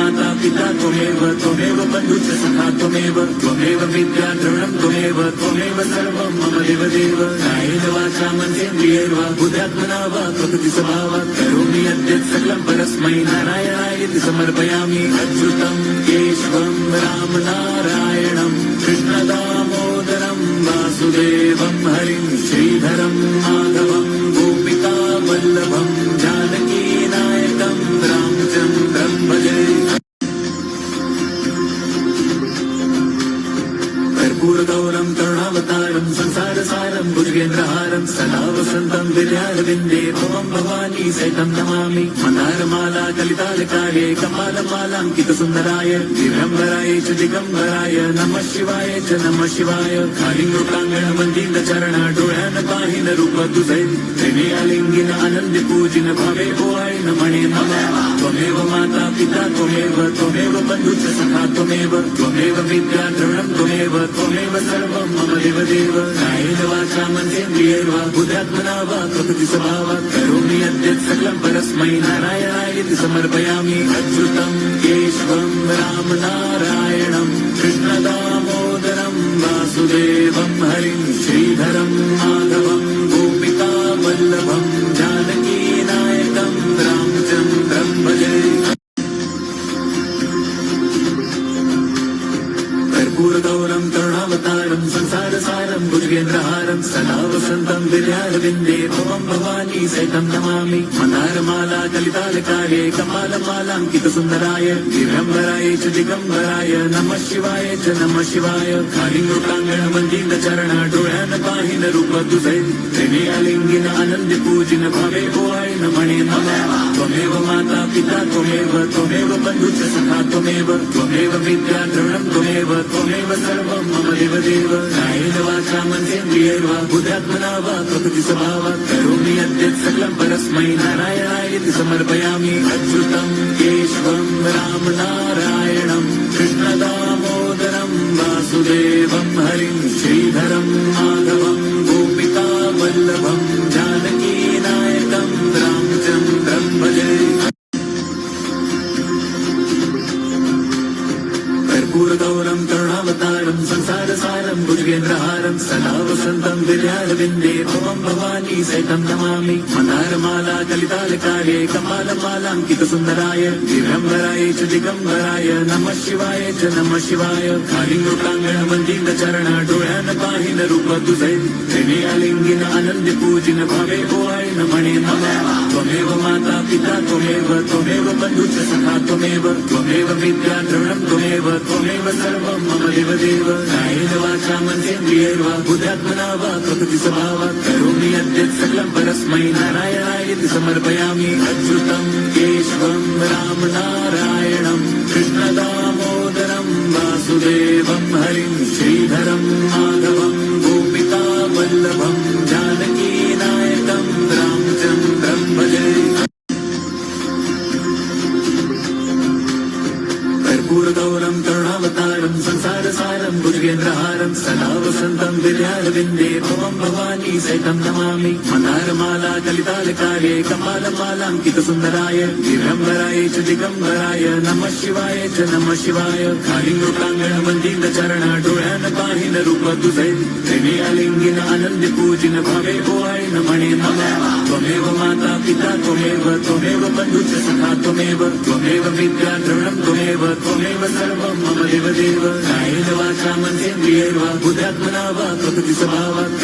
माता पिता त्वमेव बन्धुश्च सखा त्वमेव विद्या द्रविणं त्वमेव सर्वं मम देवदेव कायेन वाचा मनसेन्द्रियैर्वा बुद्ध्यात्मना वा प्रकृतिस्वभावात् करोमि यद्यत् सकलं परस्मै नारायणायेति समर्पयामि अच्युतं केशवं रामनारायणं कृष्णदामोदरं वासुदेवं हरिं श्रीधरं माधवं गोपिका वल्लभं जानकीनायकं रामचन्द्रं भजे कर्पूरगौरं करुणावतारं संसारसारं भुजगेन्द्रहारं सदा वसन्तं विद्यारविन्दे भवं भवानी सहितं नमामि मन्दारमाला कलितालकाये कपालमालाङ्कितसुन्दराय दिगम्बराय च दिगम्बराय नमः शिवाय च नमः शिवाय कालिङ्गोटाङ्गणवन्दीतचरण डोळ्यान पाहिन रूप तुझे त्रिने अलिंगिन आनंद पूजिन भावे ओवाळिन म्हणे नमः त्वमेव माता पिता त्वमेव बन्धुश्च सखा त्वमेव विद्या द्रविणं त्वमेव सर्वं मम देवदेव कायेन वाचा मनसेन्द्रियैर्वा बुद्ध्यात्मना वा प्रकृतिस्वभावात् करोमि यद्यत् सकलं परस्मै नारायणायेति समर्पयामि अच्युतं केशवं रामनारायणं कृष्णदामोदरं वासुदेवं हरिं श्रीधरं माधवं गोपिका वल्लभं जानकीनायकं रामचन्द्रं भजे कर्पूरगौरं करुणावतारं संसारसारं भुजगेन्द्रहारं सदा वसन्तं विद्यारविन्दे भवं भवानी सहितं नमामि मन्दारमाला कलितालकाये कपालमालाङ्कितसुन्दराय दिगम्बराय च दिगम्बराय नमः शिवाय च नमः शिवाय कालिङ्गोटाङ्गणवन्दीतचरण डोळ्यान पाहिन रूप तुझे त्रिने अलिंगिन आनंद पूजिन भावे ओवाळिन म्हणे नमः त्वमेव माता पिता त्वमेव बन्धुश्च सखा त्वमेव विद्या द्रविणं त्वमेव सर्वं मम देवदेव कायेन वाचा मनसेन्द्रियैर्वा बुद्ध्यात्मना वा प्रकृतिस्वभावात् करोमि यद्यत् सकलं परस्मै नारायणायेति समर्पयामि अच्युतं केशवं रामनारायणं कृष्णदामोदरं वासुदेवं हरिं श्रीधरं माधवं गोपिका वल्लभं जानकीनायकं रामचन्द्रं भजे कर्पूरगौरं करुणावतारं संसारसारं भुजगेन्द्रहारं सदा वसन्तं विद्यारविन्दे भवं भवानी सहितं नमामि मन्दारमाला कलितालकाये कपालमालाङ्कितसुन्दराय दिगम्बराय च दिगम्बराय नमः शिवाय च नमः शिवाय कालिङ्गोटाङ्गणवन्दीतचरण डोळ्यान पाहिन रूप तुझे त्रिने अलिंगिन आनंद पूजिन भावे ओवाळिन म्हणे नमः त्वमेव माता पिता त्वमेव बन्धुश्च सखा त्वमेव विद्या द्रविणं त्वमेव सर्वं मम देवदेव कायेन वाचा मनसेन्द्रियैर्वा बुद्ध्यात्मना वा प्रकृतिस्वभावात् करोमि यद्यत् सकलं परस्मै नारायणायेति समर्पयामि अच्युतं केशवं रामनारायणं कृष्णदामोदरं वासुदेवं हरिं श्रीधरं माधवं गोपिका वल्लभं जानकीनायकं रामचन्द्रं भजे कर्पूरगौरं करुणावतारं संसारसारं भुजगेन्द्रहारं सदा वसन्तं विद्यारविन्दे भवं भवानी सहितं नमामि मन्दारमाला कलितालकाये कपालमालाङ्कितसुन्दराय दिगम्बराय च दिगम्बराय नमः शिवाय च नमः शिवाय कालिङ्गोटाङ्गणवन्दीतचरण डोळ्यान पाहिन रूप तुझे त्रिने अलिंगिन आनंद पूजिन भावे ओवाळिन म्हणे नमः त्वमेव माता पिता त्वमेव बन्धुश्च सखा त्वमेव विद्या द्रविणं त्वमेव सर्वं मम देवदेव कायेन वाचा मनसेन्द्रियैर्वा बुद्ध्यात्मना वा प्रकृतिस्वभावात्